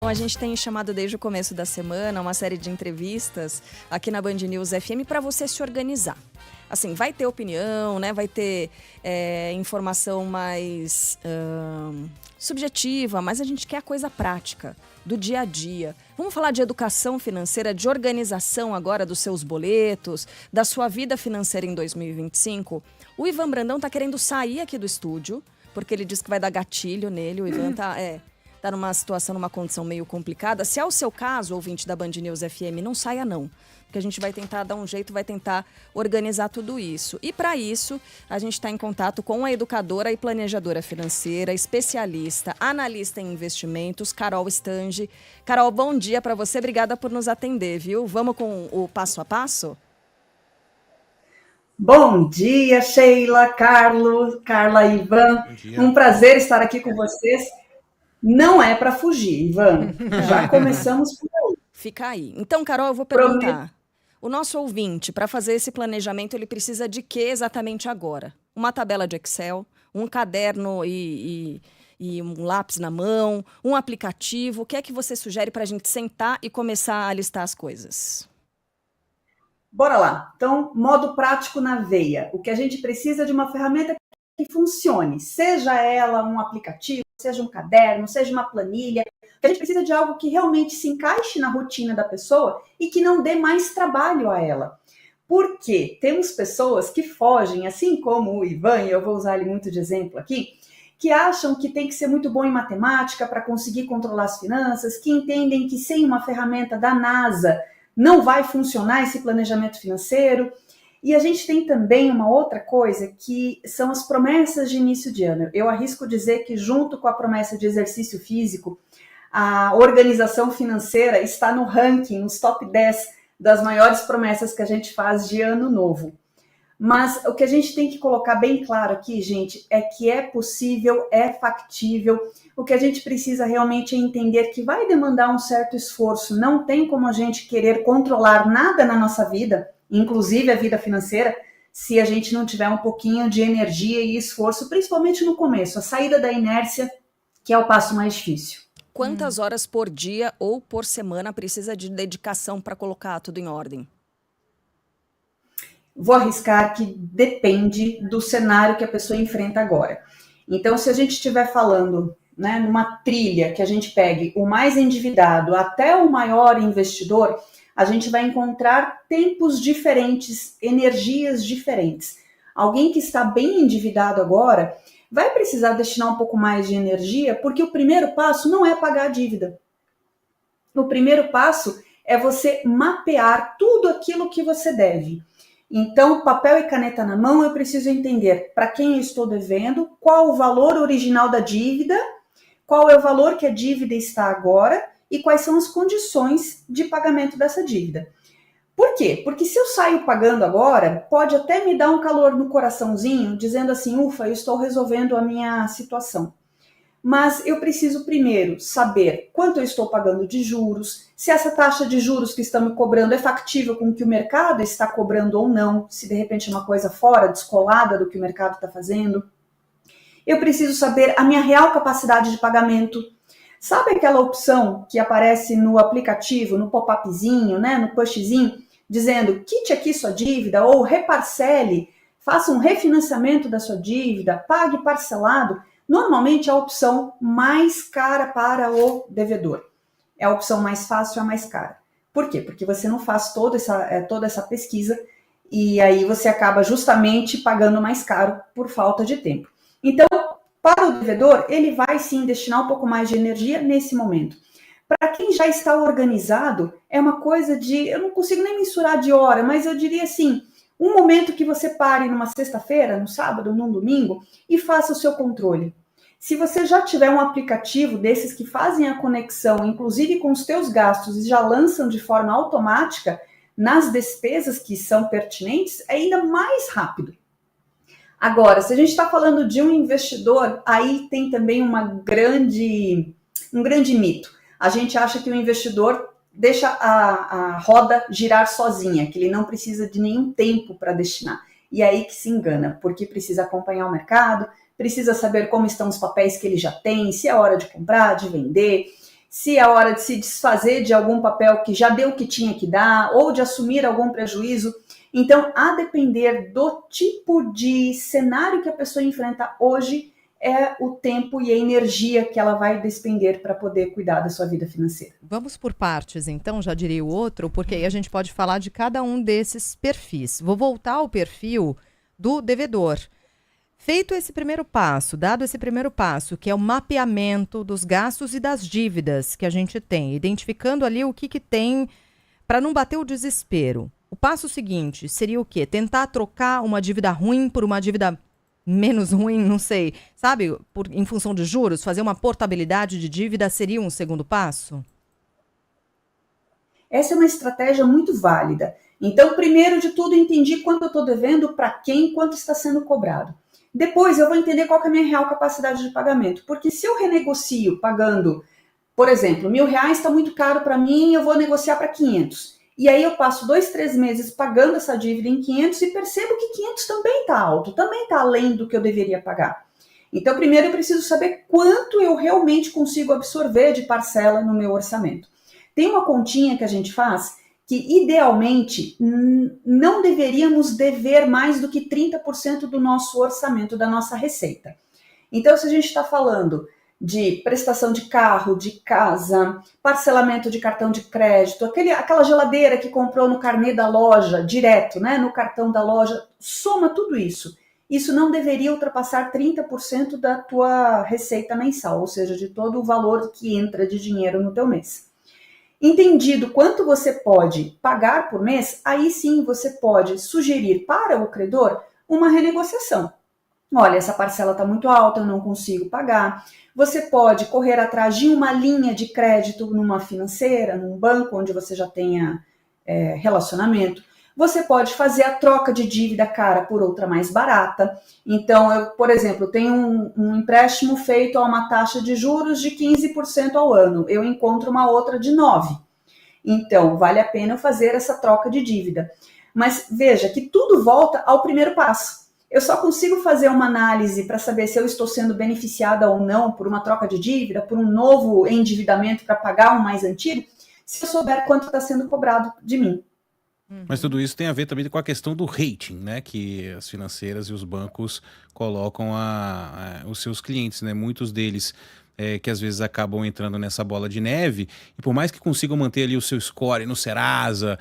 Bom, a gente tem chamado desde o começo da semana uma série de entrevistas aqui na Band News FM para você se organizar. Assim, vai ter opinião, né? Vai ter informação mais subjetiva, mas a gente quer a coisa prática, do dia a dia. Vamos falar de educação financeira, de organização agora dos seus boletos, da sua vida financeira em 2025. O Ivan Brandão tá querendo sair aqui do estúdio, porque ele disse que vai dar gatilho nele. O Ivan tá numa situação, numa condição meio complicada. Se é o seu caso, ouvinte da Band News FM, não saia não. Porque a gente vai tentar dar um jeito, vai tentar organizar tudo isso. E para isso, a gente está em contato com a educadora e planejadora financeira, especialista, analista em investimentos, Carol Stange. Carol, bom dia para você. Obrigada por nos atender, viu? Vamos com o passo a passo? Bom dia, Sheila, Carla, Ivan. Um prazer estar aqui com vocês. Não é para fugir, Ivan. Já começamos por aí. Fica aí. Então, Carol, eu vou perguntar. O nosso ouvinte, para fazer esse planejamento, ele precisa de quê exatamente agora? Uma tabela de Excel, um caderno e um lápis na mão, um aplicativo. O que é que você sugere para a gente sentar e começar a listar as coisas? Bora lá. Então, modo prático na veia. O que a gente precisa é de uma ferramenta que funcione, seja ela um aplicativo, seja um caderno, seja uma planilha. A gente precisa de algo que realmente se encaixe na rotina da pessoa e que não dê mais trabalho a ela. Porque temos pessoas que fogem, assim como o Ivan, e eu vou usar ele muito de exemplo aqui, que acham que tem que ser muito bom em matemática para conseguir controlar as finanças, que entendem que sem uma ferramenta da NASA não vai funcionar esse planejamento financeiro. E a gente tem também uma outra coisa, que são as promessas de início de ano. Eu arrisco dizer que junto com a promessa de exercício físico, a organização financeira está no ranking, nos top 10 das maiores promessas que a gente faz de ano novo. Mas o que a gente tem que colocar bem claro aqui, gente, é que é possível, é factível. O que a gente precisa realmente é entender que vai demandar um certo esforço. Não tem como a gente querer controlar nada na nossa vida, inclusive a vida financeira, se a gente não tiver um pouquinho de energia e esforço, principalmente no começo. A saída da inércia, que é o passo mais difícil. Quantas horas por dia ou por semana precisa de dedicação para colocar tudo em ordem? Vou arriscar que depende do cenário que a pessoa enfrenta agora. Então, se a gente estiver falando, né, numa trilha que a gente pegue o mais endividado até o maior investidor, a gente vai encontrar tempos diferentes, energias diferentes. Alguém que está bem endividado agora vai precisar destinar um pouco mais de energia, porque o primeiro passo não é pagar a dívida. O primeiro passo é você mapear tudo aquilo que você deve. Então, papel e caneta na mão, eu preciso entender para quem eu estou devendo, qual o valor original da dívida, qual é o valor que a dívida está agora e quais são as condições de pagamento dessa dívida. Por quê? Porque se eu saio pagando agora, pode até me dar um calor no coraçãozinho, dizendo assim, ufa, eu estou resolvendo a minha situação. Mas eu preciso primeiro saber quanto eu estou pagando de juros, se essa taxa de juros que estão me cobrando é factível com o que o mercado está cobrando ou não, se de repente é uma coisa fora, descolada do que o mercado está fazendo. Eu preciso saber a minha real capacidade de pagamento. Sabe aquela opção que aparece no aplicativo, no pop-upzinho, né, no pushzinho, dizendo quite aqui sua dívida ou reparcele, faça um refinanciamento da sua dívida, pague parcelado? Normalmente é a opção mais cara para o devedor. É a opção mais fácil, a mais cara. Por quê? Porque você não faz toda essa pesquisa e aí você acaba justamente pagando mais caro por falta de tempo. Então, para o devedor, ele vai sim destinar um pouco mais de energia nesse momento. Para quem já está organizado, é uma coisa de, eu não consigo nem mensurar de hora, mas eu diria assim, um momento que você pare numa sexta-feira, no sábado, num domingo, e faça o seu controle. Se você já tiver um aplicativo desses que fazem a conexão, inclusive com os teus gastos, e já lançam de forma automática nas despesas que são pertinentes, é ainda mais rápido. Agora, se a gente está falando de um investidor, aí tem também um grande mito. A gente acha que o investidor deixa a roda girar sozinha, que ele não precisa de nenhum tempo para destinar. E é aí que se engana, porque precisa acompanhar o mercado, precisa saber como estão os papéis que ele já tem, se é hora de comprar, de vender. se é hora de se desfazer de algum papel que já deu o que tinha que dar, ou de assumir algum prejuízo. Então, a depender do tipo de cenário que a pessoa enfrenta hoje, é o tempo e a energia que ela vai despender para poder cuidar da sua vida financeira. Vamos por partes, então, já diria o outro, porque aí a gente pode falar de cada um desses perfis. Vou voltar ao perfil do devedor. Feito esse primeiro passo, dado esse primeiro passo, que é o mapeamento dos gastos e das dívidas que a gente tem, identificando ali o que tem para não bater o desespero. O passo seguinte seria o quê? Tentar trocar uma dívida ruim por uma dívida menos ruim, não sei, sabe? Em função de juros, fazer uma portabilidade de dívida seria um segundo passo? Essa é uma estratégia muito válida. Então, primeiro de tudo, entendi quanto eu estou devendo, para quem, quanto está sendo cobrado. Depois, eu vou entender qual que é a minha real capacidade de pagamento. Porque se eu renegocio pagando, por exemplo, R$1.000 está muito caro para mim, eu vou negociar para 500. E aí eu passo 2, 3 meses pagando essa dívida em 500 e percebo que 500 também está alto, também está além do que eu deveria pagar. Então, primeiro eu preciso saber quanto eu realmente consigo absorver de parcela no meu orçamento. Tem uma continha que a gente faz que, idealmente, não deveríamos dever mais do que 30% do nosso orçamento, da nossa receita. Então, se a gente está falando de prestação de carro, de casa, parcelamento de cartão de crédito, aquela geladeira que comprou no carnê da loja, direto, né, no cartão da loja, soma tudo isso. Isso não deveria ultrapassar 30% da tua receita mensal, ou seja, de todo o valor que entra de dinheiro no teu mês. Entendido quanto você pode pagar por mês, aí sim você pode sugerir para o credor uma renegociação. Olha, essa parcela está muito alta, eu não consigo pagar. Você pode correr atrás de uma linha de crédito numa financeira, num banco onde você já tenha relacionamento. Você pode fazer a troca de dívida cara por outra mais barata. Então, eu, por exemplo, tenho um empréstimo feito a uma taxa de juros de 15% ao ano. Eu encontro uma outra de 9%. Então, vale a pena eu fazer essa troca de dívida. Mas veja que tudo volta ao primeiro passo. Eu só consigo fazer uma análise para saber se eu estou sendo beneficiada ou não por uma troca de dívida, por um novo endividamento para pagar um mais antigo, se eu souber quanto está sendo cobrado de mim. Mas tudo isso tem a ver também com a questão do rating, né? Que as financeiras e os bancos colocam os seus clientes, né? Muitos deles que às vezes acabam entrando nessa bola de neve, e por mais que consigam manter ali o seu score no Serasa,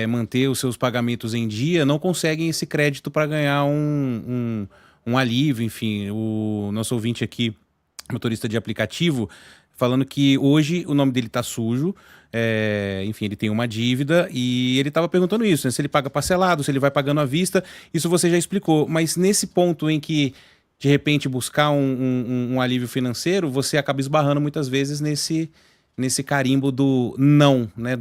manter os seus pagamentos em dia, não conseguem esse crédito para ganhar um alívio. Enfim, o nosso ouvinte aqui, motorista de aplicativo, falando que hoje o nome dele tá sujo, enfim, ele tem uma dívida e ele estava perguntando isso, né? Se ele paga parcelado, se ele vai pagando à vista. Isso você já explicou, mas nesse ponto em que de repente buscar um alívio financeiro, você acaba esbarrando muitas vezes nesse carimbo do não, né?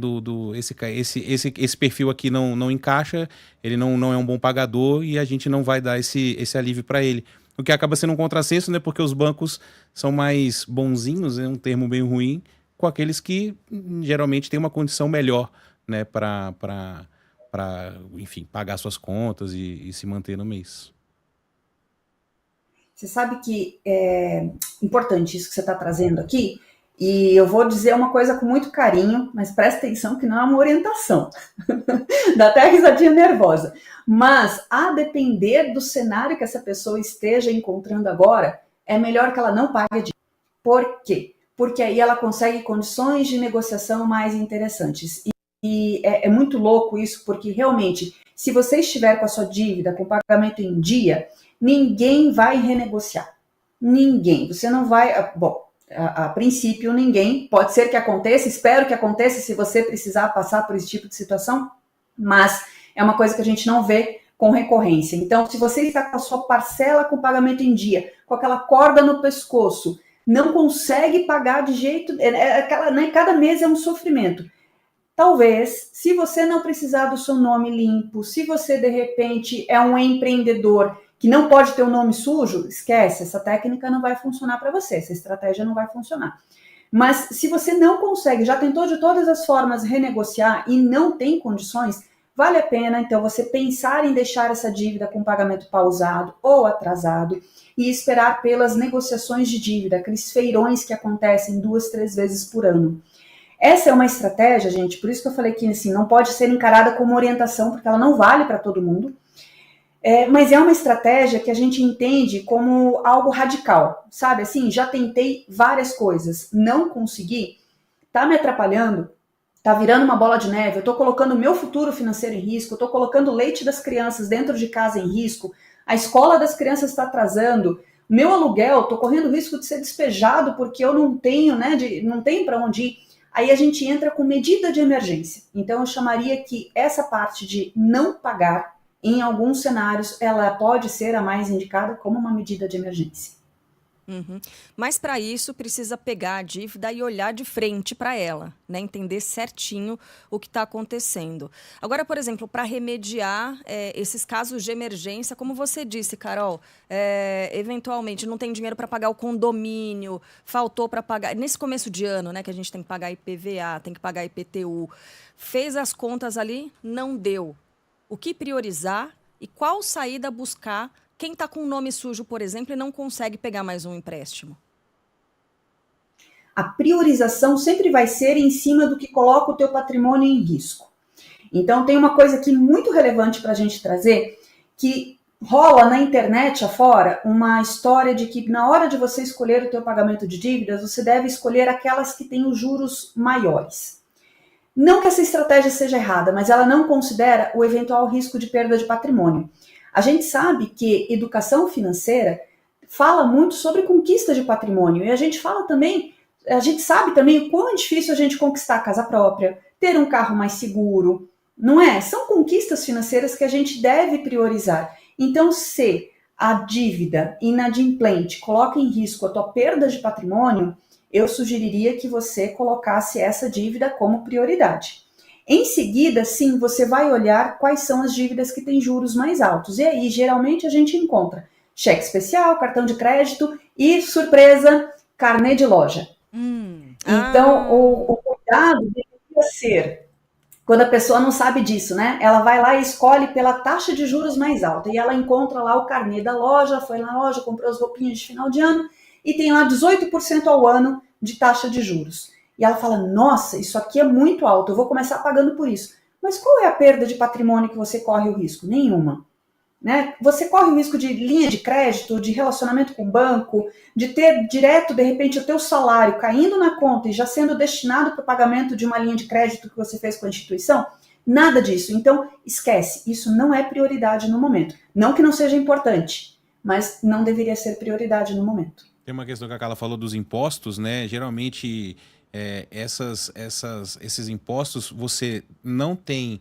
Esse perfil aqui não encaixa, ele não é um bom pagador e a gente não vai dar esse alívio para ele. O que acaba sendo um contrassenso, né? Porque os bancos são mais bonzinhos, é um termo bem ruim, com aqueles que geralmente têm uma condição melhor, né? Para enfim, pagar suas contas e se manter no mês. Você sabe que é importante isso que você está trazendo aqui, e eu vou dizer uma coisa com muito carinho, mas presta atenção que não é uma orientação. Dá até risadinha nervosa. Mas, a depender do cenário que essa pessoa esteja encontrando agora, é melhor que ela não pague a dívida. Por quê? Porque aí ela consegue condições de negociação mais interessantes. E é muito louco isso, porque realmente, se você estiver com a sua dívida, com o pagamento em dia, ninguém vai renegociar. Ninguém. Você não vai... Bom, a princípio ninguém. Pode ser que aconteça, espero que aconteça se você precisar passar por esse tipo de situação, mas é uma coisa que a gente não vê com recorrência. Então, se você está com a sua parcela com pagamento em dia, com aquela corda no pescoço, não consegue pagar de jeito... né, cada mês é um sofrimento. Talvez, se você não precisar do seu nome limpo, se você, de repente, é um empreendedor que não pode ter o nome sujo, esquece, essa técnica não vai funcionar para você, essa estratégia não vai funcionar. Mas se você não consegue, já tentou de todas as formas renegociar e não tem condições, vale a pena, então, você pensar em deixar essa dívida com pagamento pausado ou atrasado e esperar pelas negociações de dívida, aqueles feirões que acontecem 2, 3 vezes por ano. Essa é uma estratégia, gente, por isso que eu falei que assim, não pode ser encarada como orientação, porque ela não vale para todo mundo, mas é uma estratégia que a gente entende como algo radical, sabe? Assim, já tentei várias coisas, não consegui, tá me atrapalhando, tá virando uma bola de neve, eu tô colocando o meu futuro financeiro em risco, eu tô colocando o leite das crianças dentro de casa em risco, a escola das crianças está atrasando, meu aluguel, tô correndo o risco de ser despejado porque eu não tenho, né, não tenho para onde ir. Aí a gente entra com medida de emergência. Então eu chamaria que essa parte de não pagar, em alguns cenários, ela pode ser a mais indicada como uma medida de emergência. Uhum. Mas para isso precisa pegar a dívida e olhar de frente para ela, né? Entender certinho o que está acontecendo. Agora, por exemplo, para remediar esses casos de emergência, como você disse, Carol, eventualmente não tem dinheiro para pagar o condomínio, faltou para pagar nesse começo de ano, né? Que a gente tem que pagar IPVA, tem que pagar IPTU, fez as contas ali, não deu. O que priorizar e qual saída buscar? Quem está com o nome sujo, por exemplo, e não consegue pegar mais um empréstimo? A priorização sempre vai ser em cima do que coloca o teu patrimônio em risco. Então, tem uma coisa aqui muito relevante para a gente trazer, que rola na internet afora uma história de que na hora de você escolher o teu pagamento de dívidas, você deve escolher aquelas que têm os juros maiores. Não que essa estratégia seja errada, mas ela não considera o eventual risco de perda de patrimônio. A gente sabe que educação financeira fala muito sobre conquista de patrimônio e a gente sabe também o quão é difícil a gente conquistar a casa própria, ter um carro mais seguro, não é? São conquistas financeiras que a gente deve priorizar. Então, se a dívida inadimplente coloca em risco a tua perda de patrimônio, eu sugeriria que você colocasse essa dívida como prioridade. Em seguida, sim, você vai olhar quais são as dívidas que têm juros mais altos. E aí, geralmente, a gente encontra cheque especial, cartão de crédito e, surpresa, carnê de loja. Então, o cuidado deveria ser, quando a pessoa não sabe disso, né? Ela vai lá e escolhe pela taxa de juros mais alta. E ela encontra lá o carnê da loja, foi na loja, comprou as roupinhas de final de ano e tem lá 18% ao ano de taxa de juros. E ela fala, nossa, isso aqui é muito alto, eu vou começar pagando por isso. Mas qual é a perda de patrimônio que você corre o risco? Nenhuma. Né? Você corre o risco de linha de crédito, de relacionamento com o banco, de ter direto, de repente, o teu salário caindo na conta e já sendo destinado para o pagamento de uma linha de crédito que você fez com a instituição? Nada disso. Então, esquece, isso não é prioridade no momento. Não que não seja importante, mas não deveria ser prioridade no momento. Tem uma questão que a Carla falou dos impostos, né? Geralmente... esses impostos, você não tem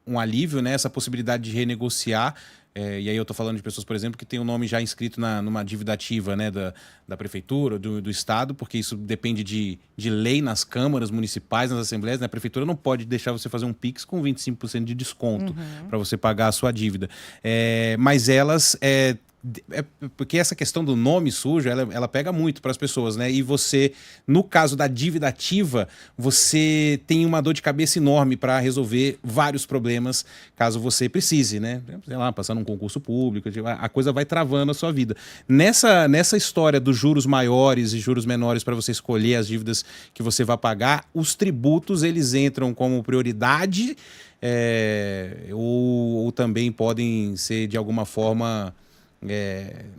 um alívio, né? Essa possibilidade de renegociar. E aí eu estou falando de pessoas, por exemplo, que tem o nome já inscrito numa dívida ativa, né? Da prefeitura, do estado, porque isso depende de lei nas câmaras municipais, nas assembleias, né? A prefeitura não pode deixar você fazer um Pix com 25% de desconto para você pagar a sua dívida. Mas elas... porque essa questão do nome sujo, ela pega muito para as pessoas, né? E você, no caso da dívida ativa, você tem uma dor de cabeça enorme para resolver vários problemas, caso você precise, né? Sei lá, passar num concurso público, a coisa vai travando a sua vida. Nessa história dos juros maiores e juros menores para você escolher as dívidas que você vai pagar, os tributos, eles entram como prioridade ou também podem ser, de alguma forma...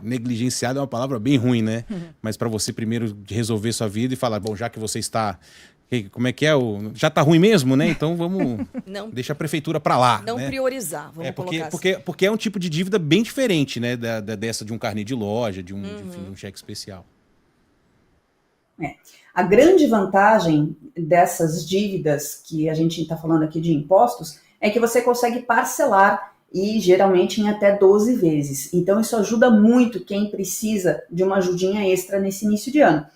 negligenciado é uma palavra bem ruim, né? Mas para você primeiro resolver sua vida e falar, bom, já que você está... Como é que é? Já tá ruim mesmo, né? Então vamos... deixa a prefeitura para lá. Não, né? Priorizar, vamos colocar assim. Porque é um tipo de dívida bem diferente, né? Dessa de um carnê de loja, de um cheque especial. A grande vantagem dessas dívidas que a gente está falando aqui de impostos é que você consegue parcelar e geralmente em até 12 vezes. Então isso ajuda muito quem precisa de uma ajudinha extra nesse início de ano.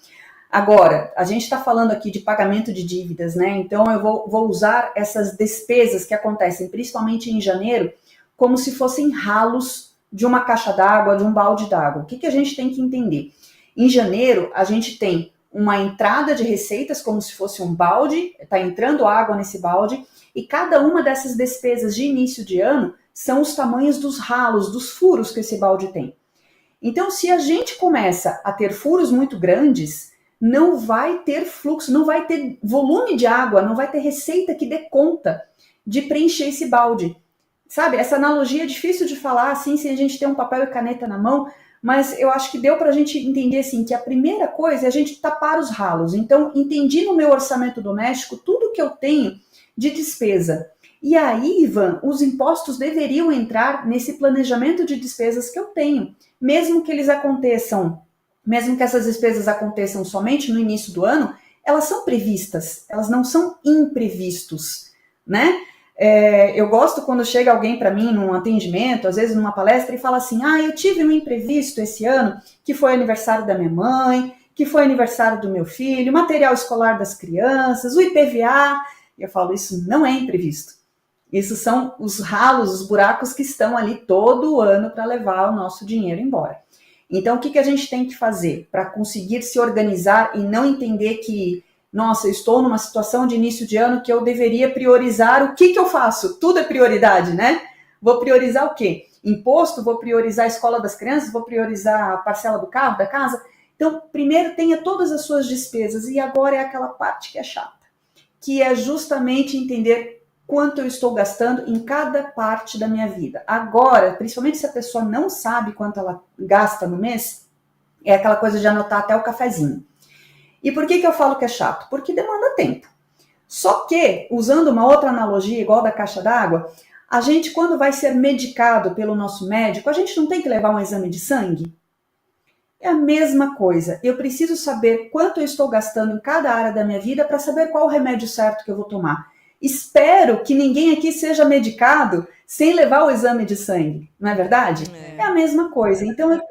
Agora, a gente está falando aqui de pagamento de dívidas, né? Então eu vou usar essas despesas que acontecem principalmente em janeiro como se fossem ralos de uma caixa d'água, de um balde d'água. O que a gente tem que entender? Em janeiro, a gente tem uma entrada de receitas, como se fosse um balde, está entrando água nesse balde, e cada uma dessas despesas de início de ano são os tamanhos dos ralos, dos furos que esse balde tem. Então, se a gente começa a ter furos muito grandes, não vai ter fluxo, não vai ter volume de água, não vai ter receita que dê conta de preencher esse balde. Sabe, essa analogia é difícil de falar assim, sem a gente ter um papel e caneta na mão, mas eu acho que deu para a gente entender assim, que a primeira coisa é a gente tapar os ralos. Então, entendi no meu orçamento doméstico tudo que eu tenho de despesa. E aí, Ivan, os impostos deveriam entrar nesse planejamento de despesas que eu tenho, mesmo que eles aconteçam, mesmo que essas despesas aconteçam somente no início do ano, elas são previstas, elas não são imprevistos, né? Eu gosto quando chega alguém para mim num atendimento, às vezes numa palestra, e fala assim, eu tive um imprevisto esse ano, que foi aniversário da minha mãe, que foi aniversário do meu filho, material escolar das crianças, o IPVA. E eu falo, isso não é imprevisto. Isso são os ralos, os buracos que estão ali todo ano para levar o nosso dinheiro embora. Então, o que a gente tem que fazer para conseguir se organizar e não entender que, nossa, eu estou numa situação de início de ano que eu deveria priorizar o que eu faço? Tudo é prioridade, né? Vou priorizar o quê? Imposto? Vou priorizar a escola das crianças? Vou priorizar a parcela do carro, da casa? Então, primeiro tenha todas as suas despesas e agora é aquela parte que é chata, que é justamente entender quanto eu estou gastando em cada parte da minha vida. Agora, principalmente se a pessoa não sabe quanto ela gasta no mês, é aquela coisa de anotar até o cafezinho. E por que eu falo que é chato? Porque demanda tempo. Só que, usando uma outra analogia igual da caixa d'água, a gente, quando vai ser medicado pelo nosso médico, a gente não tem que levar um exame de sangue? É a mesma coisa. Eu preciso saber quanto eu estou gastando em cada área da minha vida para saber qual o remédio certo que eu vou tomar. Espero que ninguém aqui seja medicado sem levar o exame de sangue, não é verdade? É a mesma coisa. Então,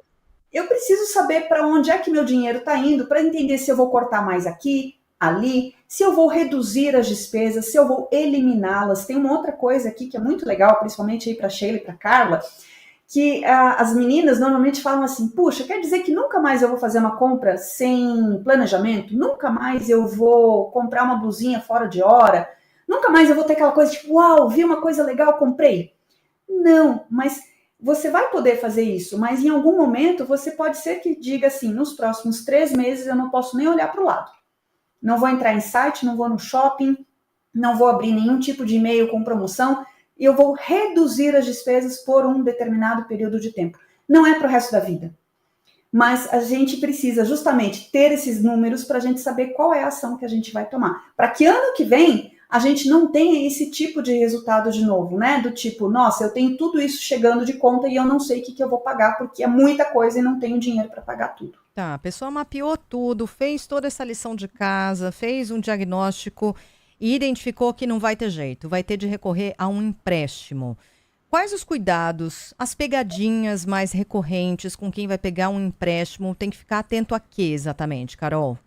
eu preciso saber para onde é que meu dinheiro está indo para entender se eu vou cortar mais aqui, ali, se eu vou reduzir as despesas, se eu vou eliminá-las. Tem uma outra coisa aqui que é muito legal, principalmente aí para Sheila e para Carla, que as meninas normalmente falam assim, puxa, quer dizer que nunca mais eu vou fazer uma compra sem planejamento? Nunca mais eu vou comprar uma blusinha fora de hora? Nunca mais eu vou ter aquela coisa tipo, uau, vi uma coisa legal, comprei? Não, mas você vai poder fazer isso, mas em algum momento você pode ser que diga assim, nos próximos 3 meses eu não posso nem olhar para o lado. Não vou entrar em site, não vou no shopping, não vou abrir nenhum tipo de e-mail com promoção, e eu vou reduzir as despesas por um determinado período de tempo. Não é para o resto da vida. Mas a gente precisa justamente ter esses números para a gente saber qual é a ação que a gente vai tomar. Para que ano que vem a gente não tenha esse tipo de resultado de novo, né? Do tipo, nossa, eu tenho tudo isso chegando de conta e eu não sei o que eu vou pagar, porque é muita coisa e não tenho dinheiro para pagar tudo. Tá, a pessoa mapeou tudo, fez toda essa lição de casa, fez um diagnóstico e identificou que não vai ter jeito, vai ter de recorrer a um empréstimo. Quais os cuidados, as pegadinhas mais recorrentes com quem vai pegar um empréstimo? Tem que ficar atento a quê exatamente, Carol?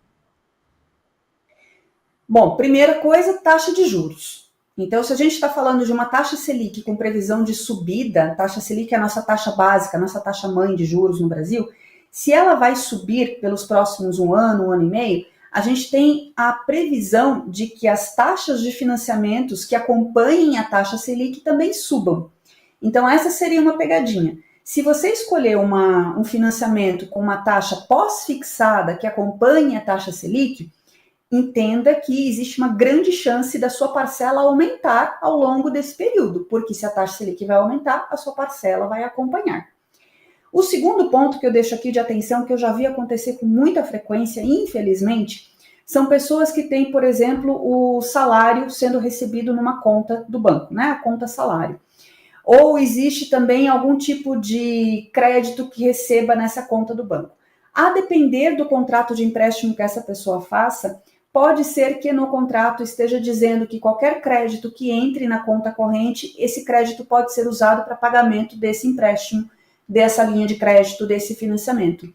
Bom, primeira coisa, taxa de juros. Então, se a gente está falando de uma taxa Selic com previsão de subida, taxa Selic é a nossa taxa básica, a nossa taxa mãe de juros no Brasil, se ela vai subir pelos próximos um ano e meio, a gente tem a previsão de que as taxas de financiamentos que acompanhem a taxa Selic também subam. Então, essa seria uma pegadinha. Se você escolher um financiamento com uma taxa pós-fixada que acompanhe a taxa Selic, entenda que existe uma grande chance da sua parcela aumentar ao longo desse período, porque se a taxa Selic vai aumentar, a sua parcela vai acompanhar. O segundo ponto que eu deixo aqui de atenção, que eu já vi acontecer com muita frequência, infelizmente, são pessoas que têm, por exemplo, o salário sendo recebido numa conta do banco, né? A conta salário. Ou existe também algum tipo de crédito que receba nessa conta do banco. A depender do contrato de empréstimo que essa pessoa faça, pode ser que no contrato esteja dizendo que qualquer crédito que entre na conta corrente, esse crédito pode ser usado para pagamento desse empréstimo, dessa linha de crédito, desse financiamento.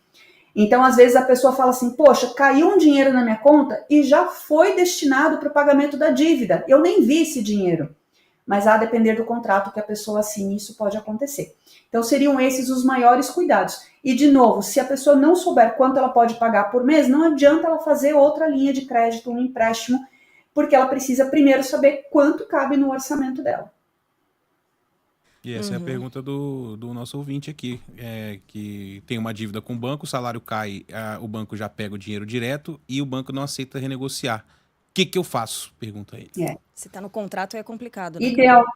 Então, às vezes a pessoa fala assim, poxa, caiu um dinheiro na minha conta e já foi destinado para o pagamento da dívida. Eu nem vi esse dinheiro. mas a depender do contrato que a pessoa assine, isso pode acontecer. Então, seriam esses os maiores cuidados. E, de novo, se a pessoa não souber quanto ela pode pagar por mês, não adianta ela fazer outra linha de crédito, um empréstimo, porque ela precisa primeiro saber quanto cabe no orçamento dela. E essa é a pergunta do nosso ouvinte aqui, que tem uma dívida com o banco, o salário cai, o banco já pega o dinheiro direto e o banco não aceita renegociar. O que eu faço? Pergunta ele. Se está no contrato é complicado, né? Ideal.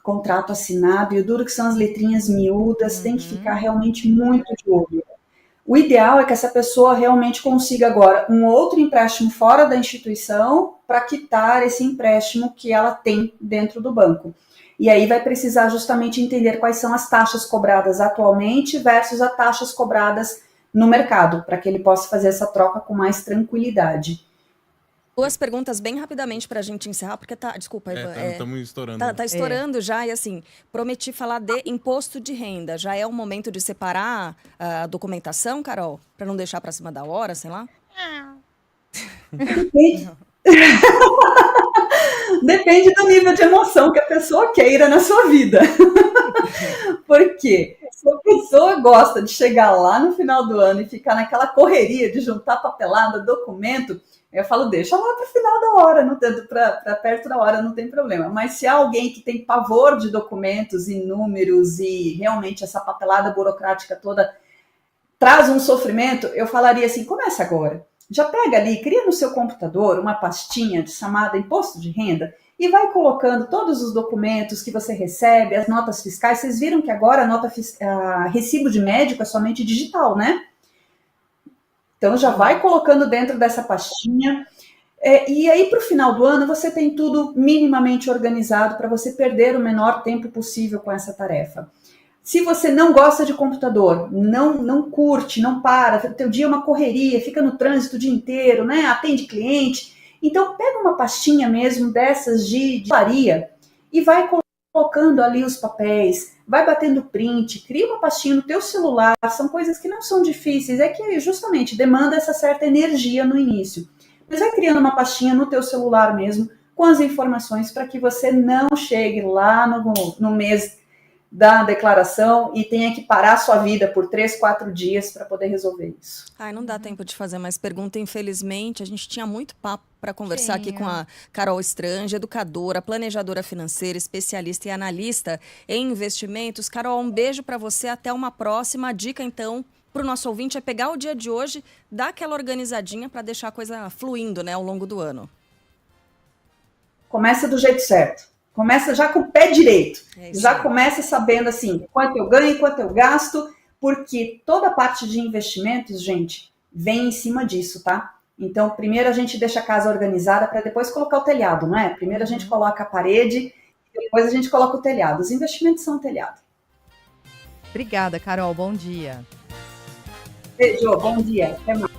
Contrato assinado, e o duro que são as letrinhas miúdas, tem que ficar realmente muito de olho. O ideal é que essa pessoa realmente consiga agora um outro empréstimo fora da instituição para quitar esse empréstimo que ela tem dentro do banco. E aí vai precisar justamente entender quais são as taxas cobradas atualmente versus as taxas cobradas no mercado, para que ele possa fazer essa troca com mais tranquilidade. 2 perguntas bem rapidamente para a gente encerrar, porque tá, desculpa, Ivan. Estamos estourando. Tá estourando já, e assim, prometi falar de imposto de renda. Já é o momento de separar a documentação, Carol? Para não deixar para cima da hora, sei lá? Depende do nível de emoção que a pessoa queira na sua vida. Porque se a pessoa gosta de chegar lá no final do ano e ficar naquela correria de juntar papelada, documento, eu falo, deixa lá para o final da hora, para perto da hora, não tem problema. Mas se há alguém que tem pavor de documentos e números e realmente essa papelada burocrática toda traz um sofrimento, eu falaria assim, começa agora. Já pega ali, cria no seu computador uma pastinha chamada Imposto de Renda e vai colocando todos os documentos que você recebe, as notas fiscais. Vocês viram que agora recibo de médico é somente digital, né? Então já vai colocando dentro dessa pastinha. E aí para o final do ano você tem tudo minimamente organizado para você perder o menor tempo possível com essa tarefa. Se você não gosta de computador, não curte, não para, o teu dia é uma correria, fica no trânsito o dia inteiro, né? Atende cliente. Então, pega uma pastinha mesmo dessas de varia e vai colocando ali os papéis, vai batendo print, cria uma pastinha no teu celular, são coisas que não são difíceis, é que justamente demanda essa certa energia no início. Mas vai criando uma pastinha no teu celular mesmo, com as informações para que você não chegue lá no mês da declaração e tenha que parar a sua vida por 3, 4 dias para poder resolver isso. Ai, não dá tempo de fazer mais pergunta, infelizmente. A gente tinha muito papo para conversar aqui com a Carol Strange, educadora, planejadora financeira, especialista e analista em investimentos. Carol, um beijo para você, até uma próxima. A dica, então, para o nosso ouvinte é pegar o dia de hoje, dar aquela organizadinha para deixar a coisa fluindo, né, ao longo do ano. Começa do jeito certo. Começa já com o pé direito. Já começa sabendo assim, quanto eu ganho, quanto eu gasto, porque toda a parte de investimentos, gente, vem em cima disso, tá? Então, primeiro a gente deixa a casa organizada para depois colocar o telhado, não é? Primeiro a gente coloca a parede, depois a gente coloca o telhado. Os investimentos são o telhado. Obrigada, Carol. Bom dia. Beijo, bom dia. Até mais.